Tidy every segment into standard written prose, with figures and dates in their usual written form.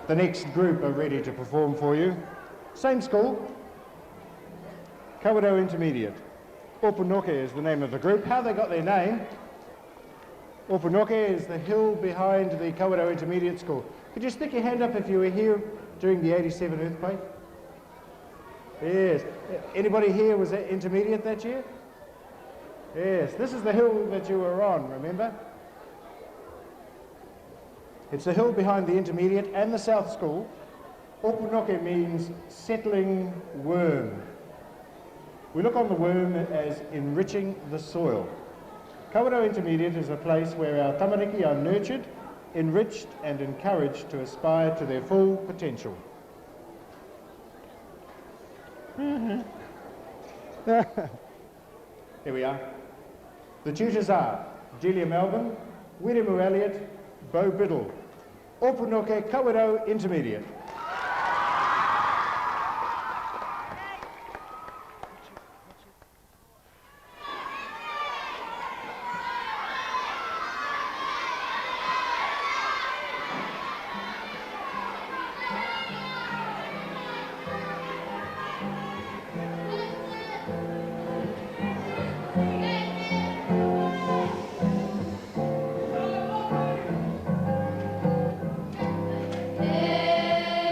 The next group are ready to perform for you. Same school, Kawerau Intermediate. Opunoke is the name of the group. How they got their name? Opunoke is the hill behind the Kawerau Intermediate School. Could you stick your hand up if you were here during the 87 earthquake? Yes. Anybody here was at intermediate that year? Yes. This is the hill that you were on, remember? It's the hill behind the intermediate and the south school. Opunoke means settling worm. We look on the worm as enriching the soil. Kawerau Intermediate is a place where our tamariki are nurtured, enriched and encouraged to aspire to their full potential. Here we are. The tutors are Julia Melbourne, William Elliott, Bo Biddle. Opunoke Kawerau Intermediate. Hey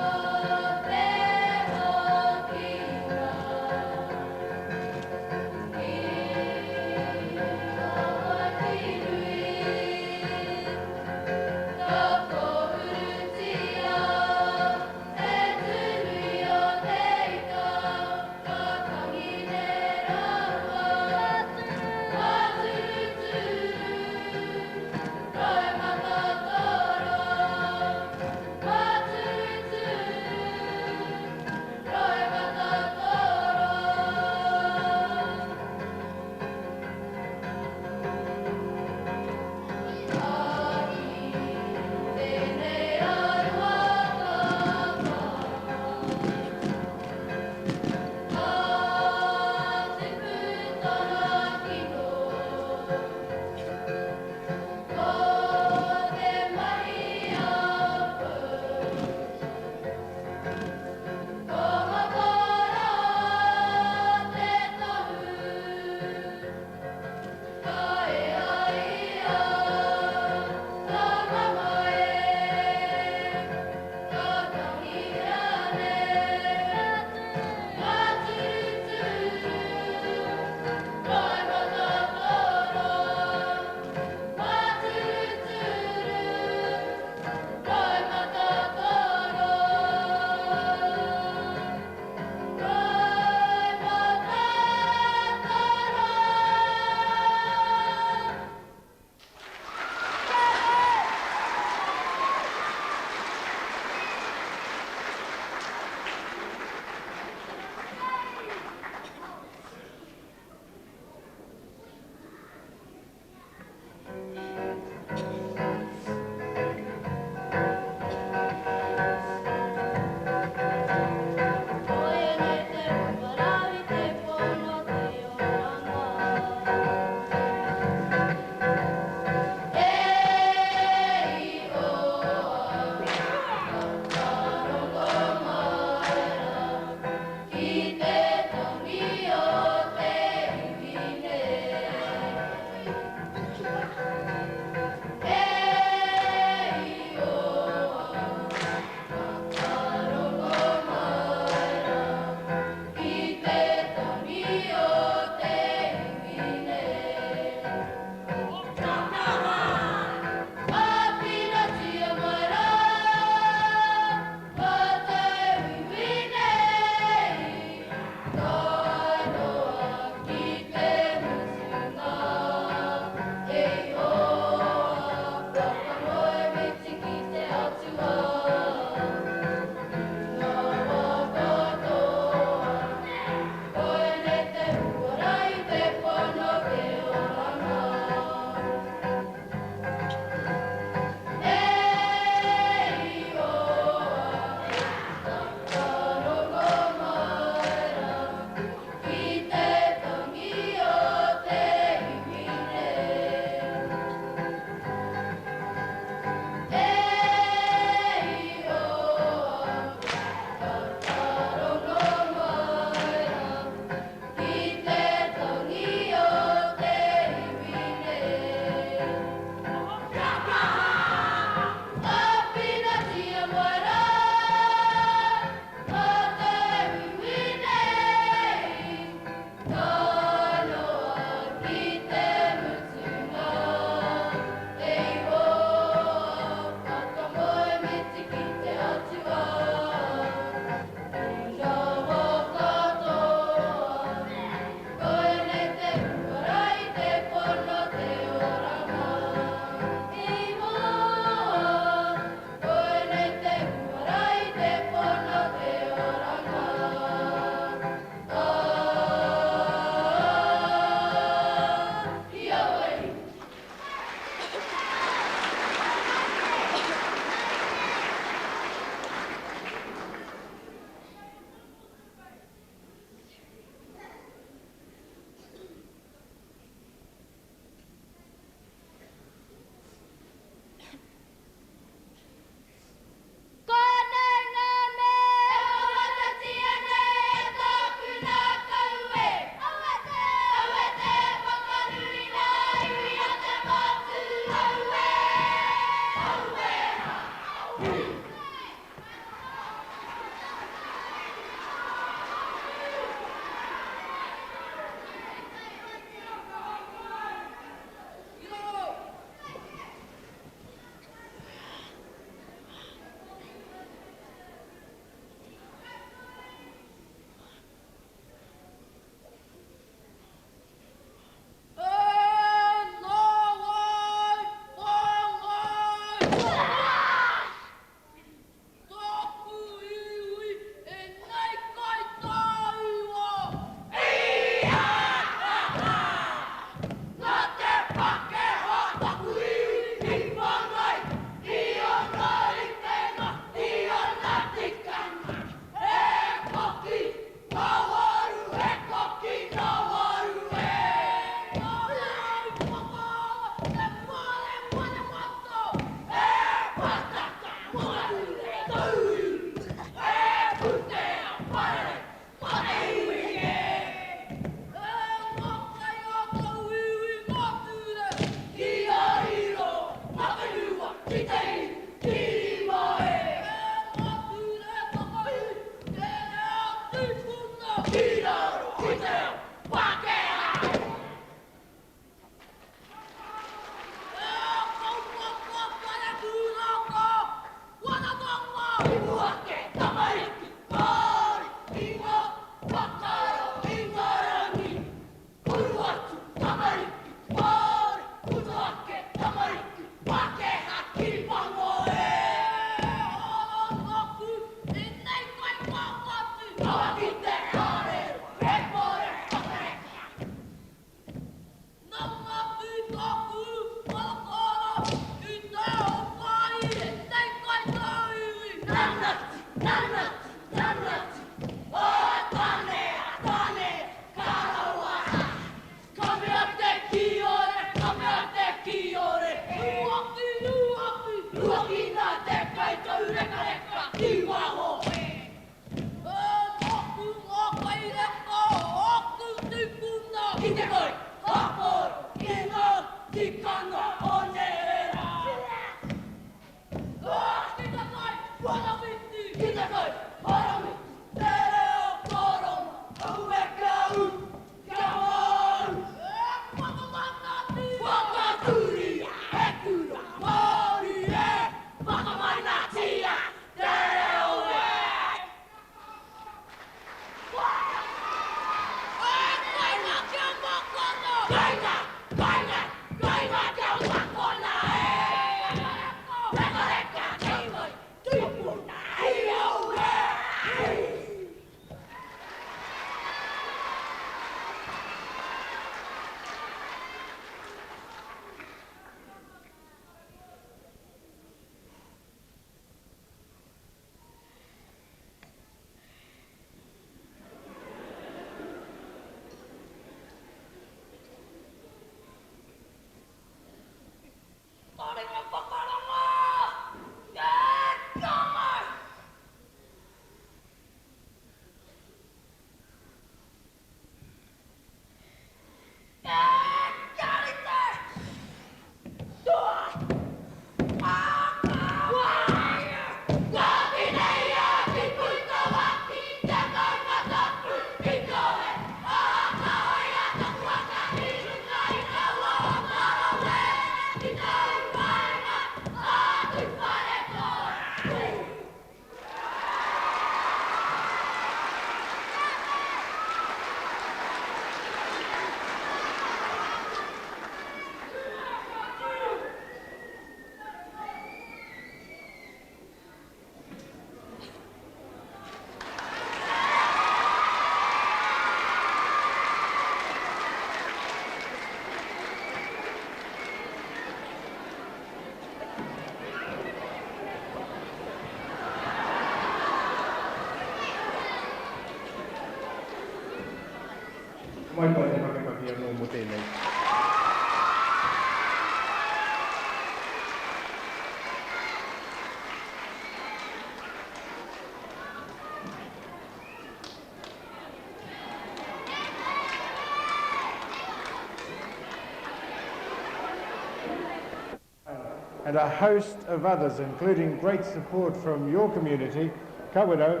And a host of others, including great support from your community, Kawerau.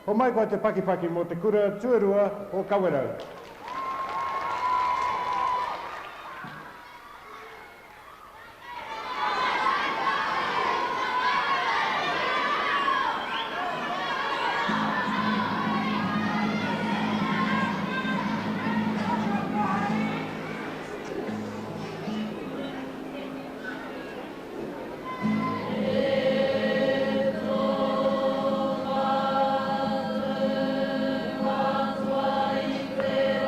Ho mai koe te pakipaki mo te kura tuarua o Kawerau. There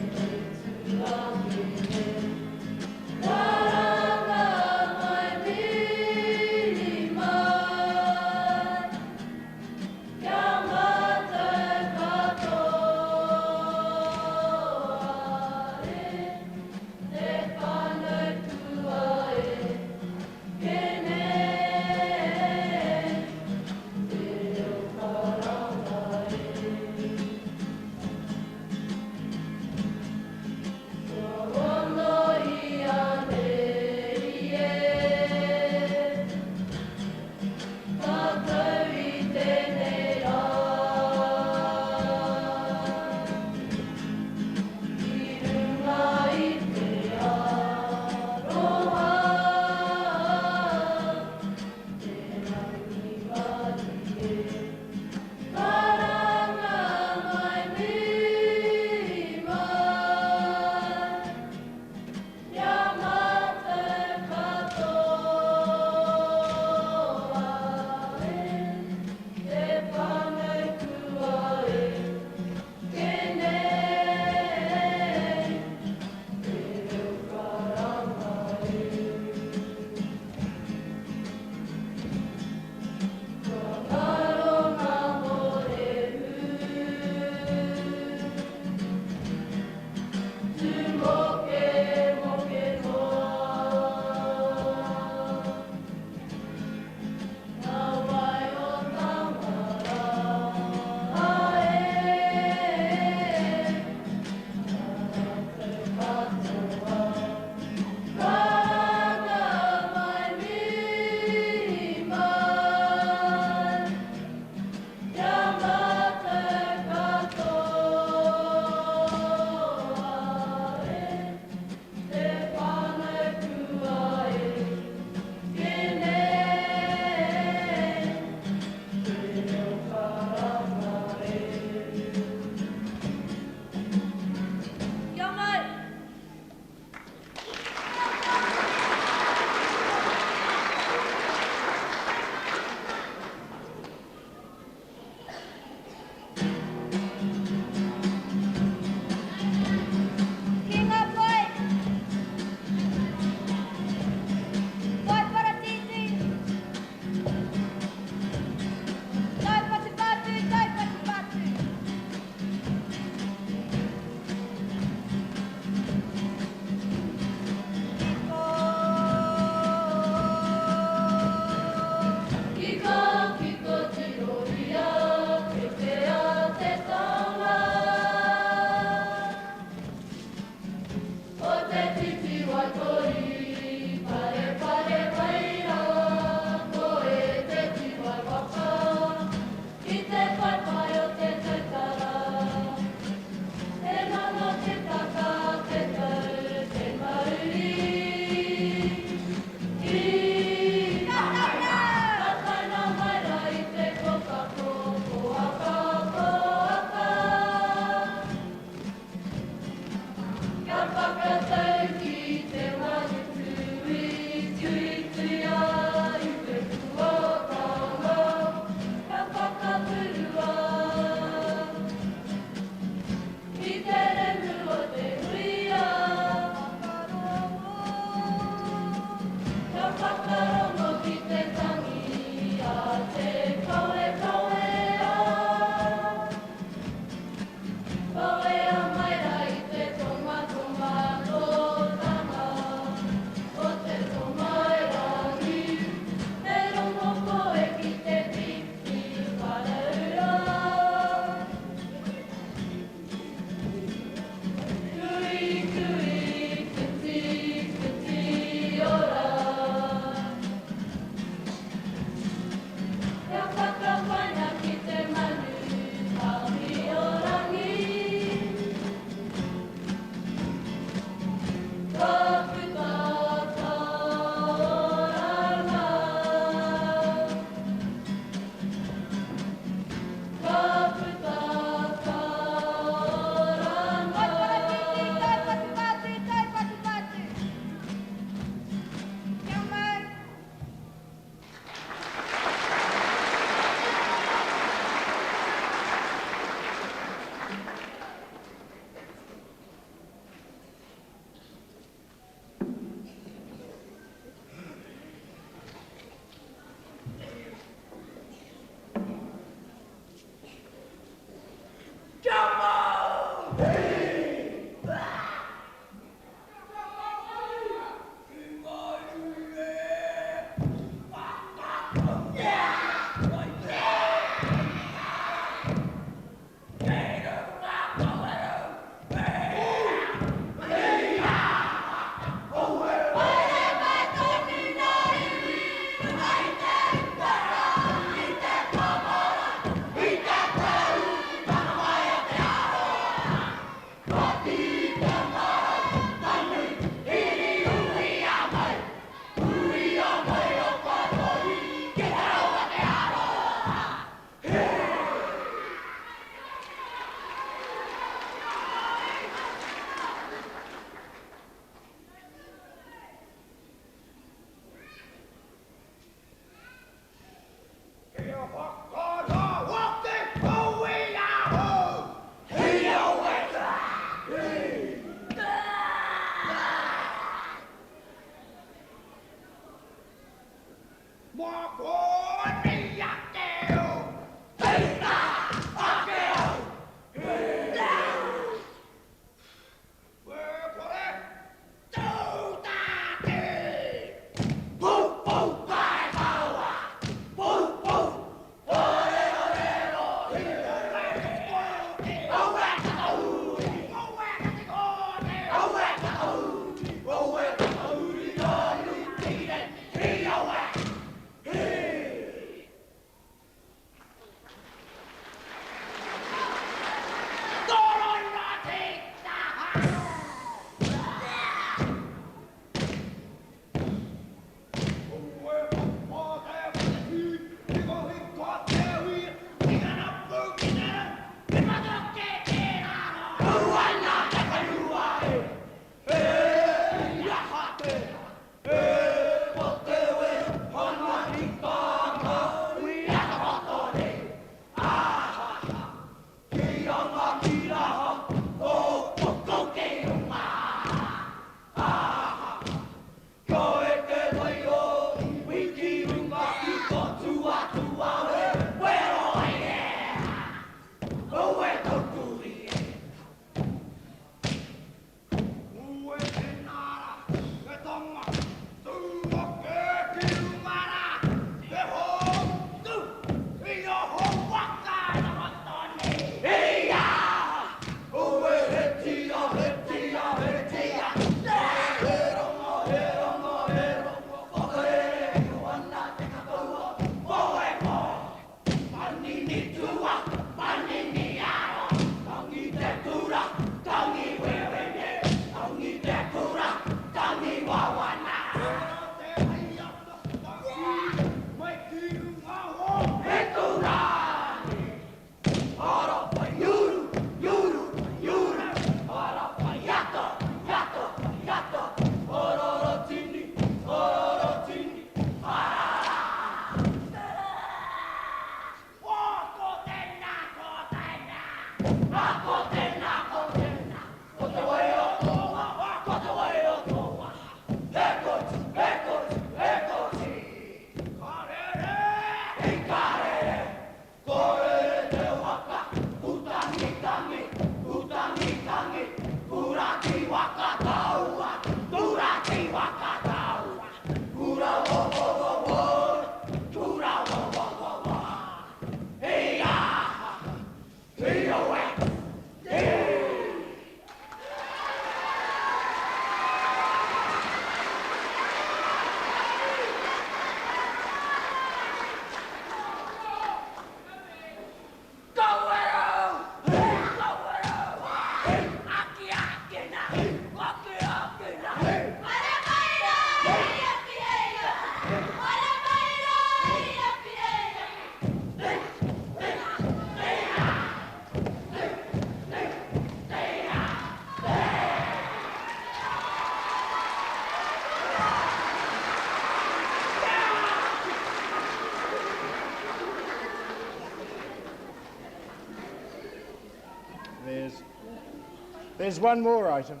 There's one more item.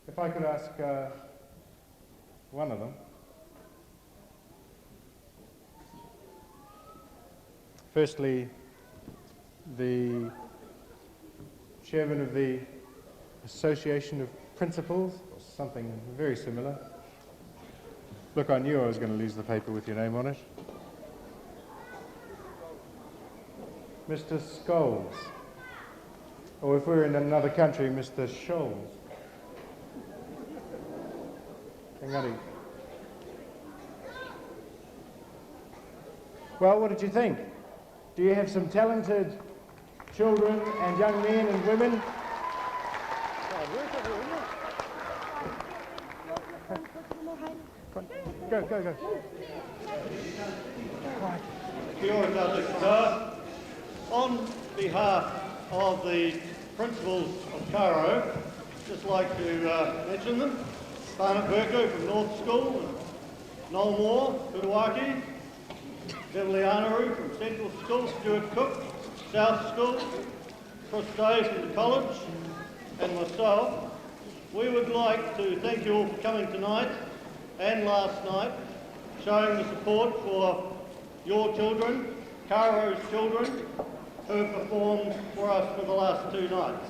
If I could ask one of them. Firstly, the chairman of the Association of Principals, or something very similar. Look, I knew I was going to lose the paper with your name on it. Mr. Scholes. Or if we're in another country, Mr. Scholes. Engari. Well, what did you think? Do you have some talented children and young men and women? Go, go, go. Kia ora tātou. On behalf of the principals of Kawerau, I'd just like to mention them. Barnett Burko from North School, Noel Moore, Kuruaki, Beverly Anaru from Central School, Stuart Cook, South School, Chris Day from the college, and myself. We would like to thank you all for coming tonight and last night, showing the support for your children, Kawerau's children, who have performed for us for the last 2 nights.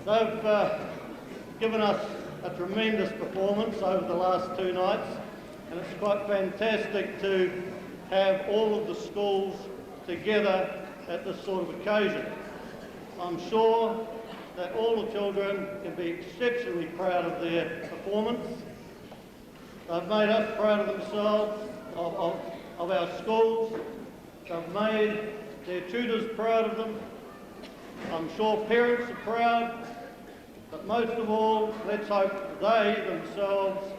They've given us a tremendous performance over the last 2 nights, and it's quite fantastic to have all of the schools together at this sort of occasion. I'm sure that all the children can be exceptionally proud of their performance. They've made us proud of themselves, of our schools. They've made their tutors proud of them. I'm sure parents are proud, but most of all, let's hope they themselves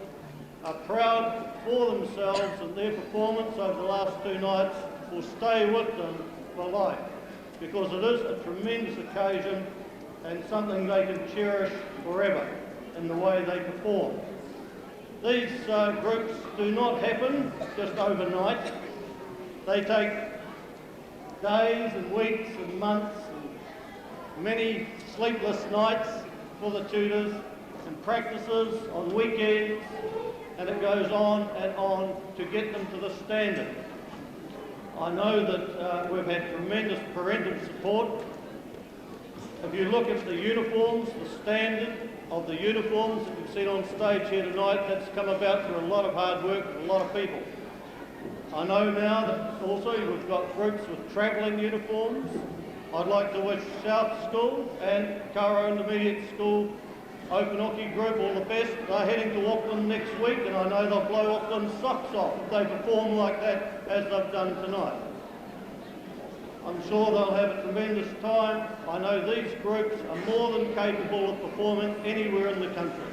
are proud for themselves, and their performance over the last 2 nights will stay with them for life, because it is a tremendous occasion and something they can cherish forever in the way they perform. These groups do not happen just overnight. They take days and weeks and months and many sleepless nights for the tutors, and practices on weekends, and it goes on to get them to the standard. I know that we've had tremendous parental support. If you look at the uniforms, the standard of the uniforms that you've seen on stage here tonight, that's come about through a lot of hard work and a lot of people. I know now that also we've got groups with travelling uniforms. I'd like to wish South School and Kawerau Intermediate School Opunoke group all the best. They're heading to Auckland next week, and I know they'll blow Auckland's socks off if they perform like that as they've done tonight. I'm sure they'll have a tremendous time. I know these groups are more than capable of performing anywhere in the country.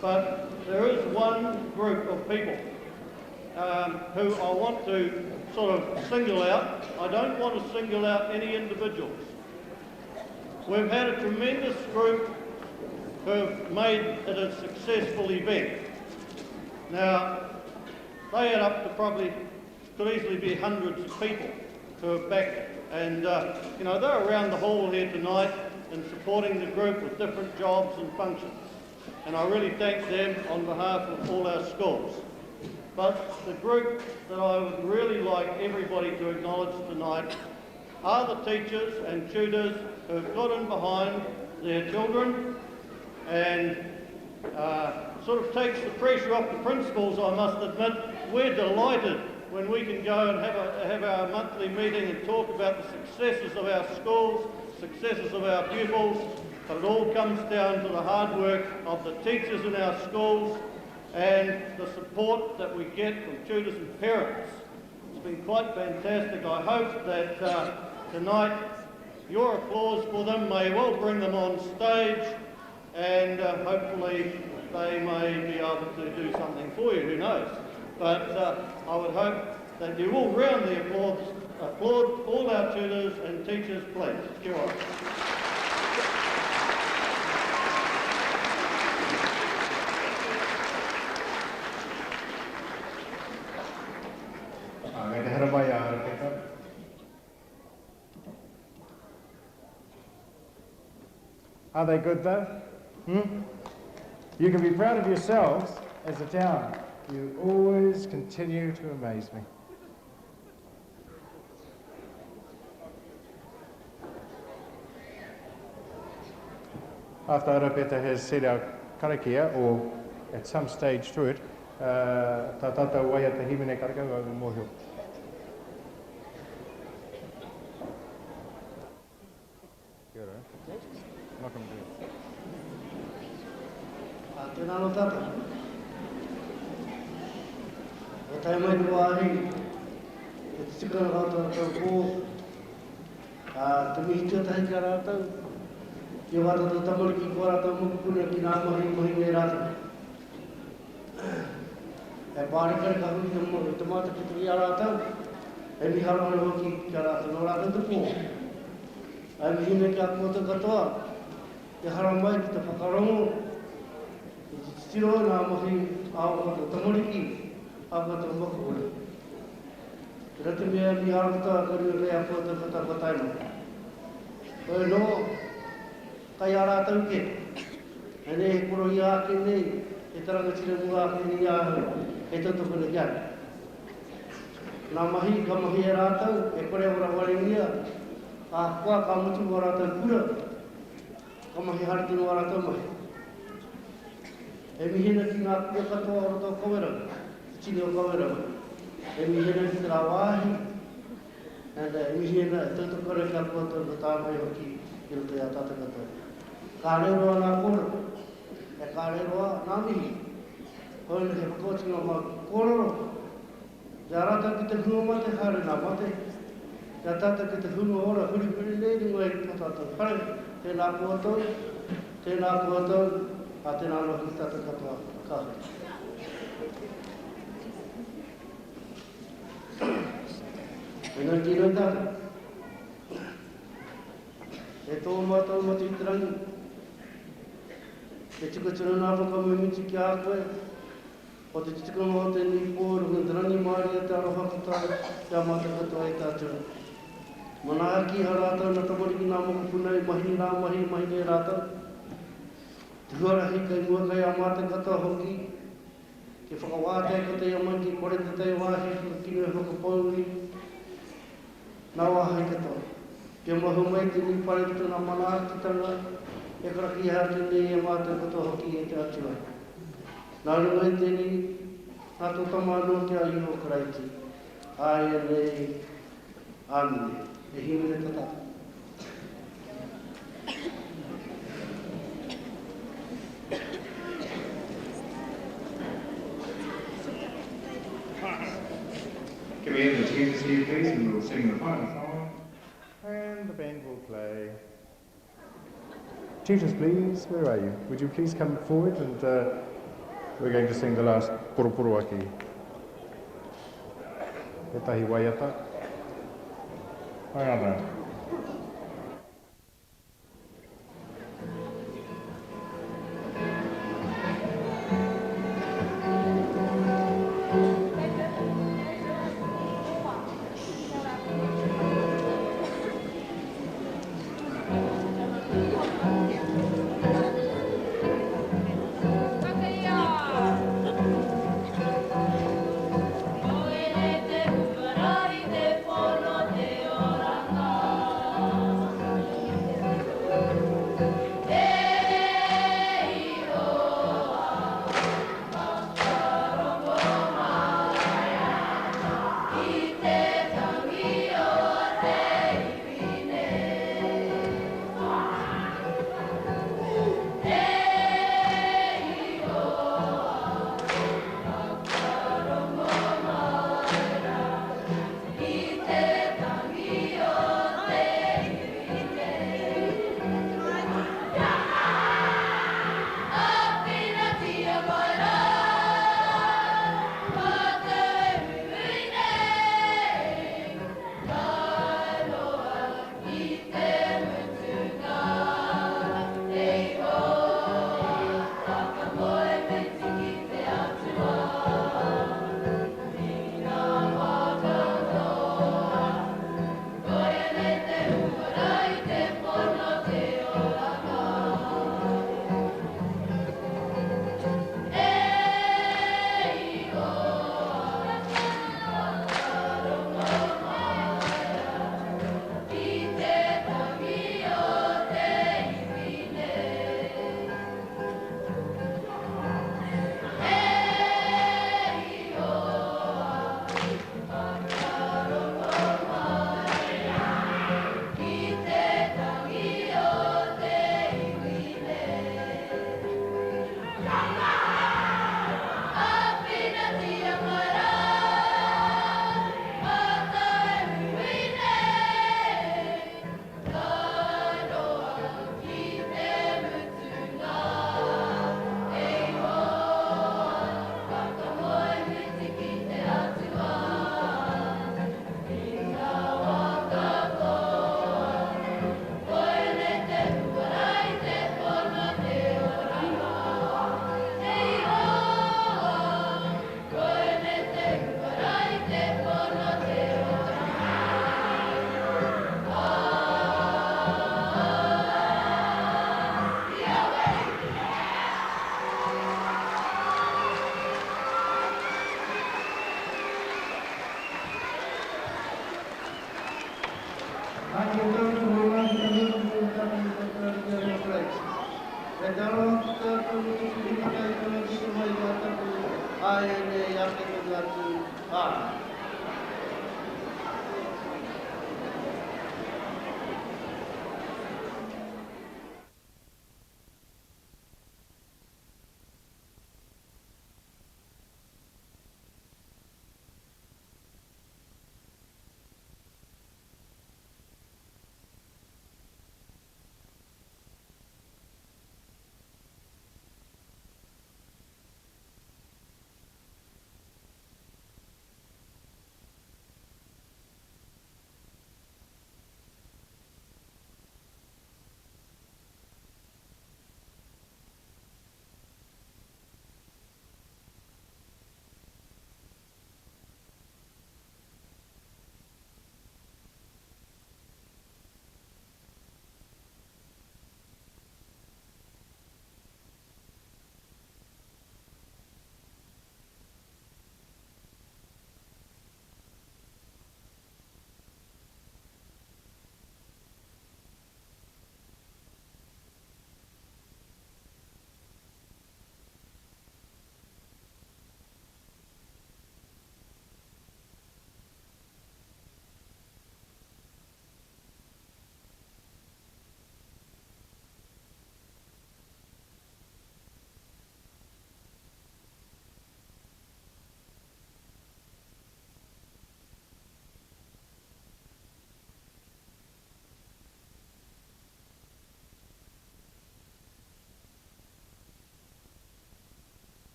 But there is one group of people who I want to sort of single out. I don't want to single out any individuals. We've had a tremendous group who have made it a successful event. Now, they add up to probably, could easily be hundreds of people who have backed it. And, you know, they're around the hall here tonight and supporting the group with different jobs and functions. And I really thank them on behalf of all our schools. But the group that I would really like everybody to acknowledge tonight are the teachers and tutors who have got in behind their children and sort of takes the pressure off the principals, I must admit. We're delighted when we can go and have our monthly meeting and talk about the successes of our schools, successes of our pupils, but it all comes down to the hard work of the teachers in our schools and the support that we get from tutors and parents. It's been quite fantastic. I hope that tonight your applause for them may well bring them on stage, and hopefully they may be able to do something for you, who knows. But I would hope that you will roundly applaud all our tutors and teachers, please. Kia ora. Are they good though? You can be proud of yourselves as a town. You always continue to amaze me. After Arapeta has said our karakia, or at some stage through it, tā tātou wai at the himene karakau au mōhio. Kia ora. Welcome to it. Tēnā no tata. O tai mai te wāhi, e te tikana rātou tau pō, te mihi tuatahi kia rātou, ki wāta te tamariki kua rātou mokupuna ki nā mahi nei rātou. E pārikare ka hui te mata ki turi a rātou, e mi harangi hoki kia rātou no rātou te pō. E mihi me kia kua te katoa, te haramai ki te whakarongo, tiro nā mahi āo te tamariki, āo te mokupuna. Kira te mea mi haramata kari rea kua te whatawhataino. Koe no, kai a rātou ke. E ne he koro i āke nei, e tarangatira mua āke nei āhu, e tautokuna kia. Nā mahi, ka mahi e rātou, e kore ora waringia, a kua ka mutu o rātou kura, ka mahi haritino o rātou mahi. E mihina ki ngā kua katoa o roto Kawerau, te tini o Kawerau. E mihina ki te rā wāhi, e mihina e tautokore kia kua tō tāmai hoki i roto ia tātou katoa. Ka reroa nā kora, e ka reroa nā mihi. Koina he whakautinga mā kororo. Ia rātou ki te hunga mate, haere nā mate. Ia tātou ki te hunga ora, huri nei ringo e ki tātou. Hare, tēnā koutou, tēnā koutou, a tēnā no ki tātou katoa kāhui. E ngai tēnei tātou. E tō mātou matu i te rangi. E tika tira nā whakamimiti ki a koe. O te tika mō te nipo, runga te rangi maari e te aroha katai, kia mātou katoa e tātou. Mana aki ha rātou na tamariki nā mokupuna i mahi nā mahi nei rātou. Te huarahi kai mua kai a mātai katoa hoki, ke whakawātea ko te amai ki kore te tei wāhi, ka kino e whakapauri, nā wāhai katoa. Ke mahu mai te ni pare tu nā mana akitanga, e karaki hea te nei e mātai katoa hoki e te atua. Nā runga te ni, nā tō tamāno ki a iho karaiti. Ai e nei, ane, e himene tatata. Can we have the teachers here, please, and we'll sing the final song. And the band will play. Teachers, please, where are you? Would you please come forward, and we're going to sing the last Poroporo aki. E tahi waiata. Hai ana.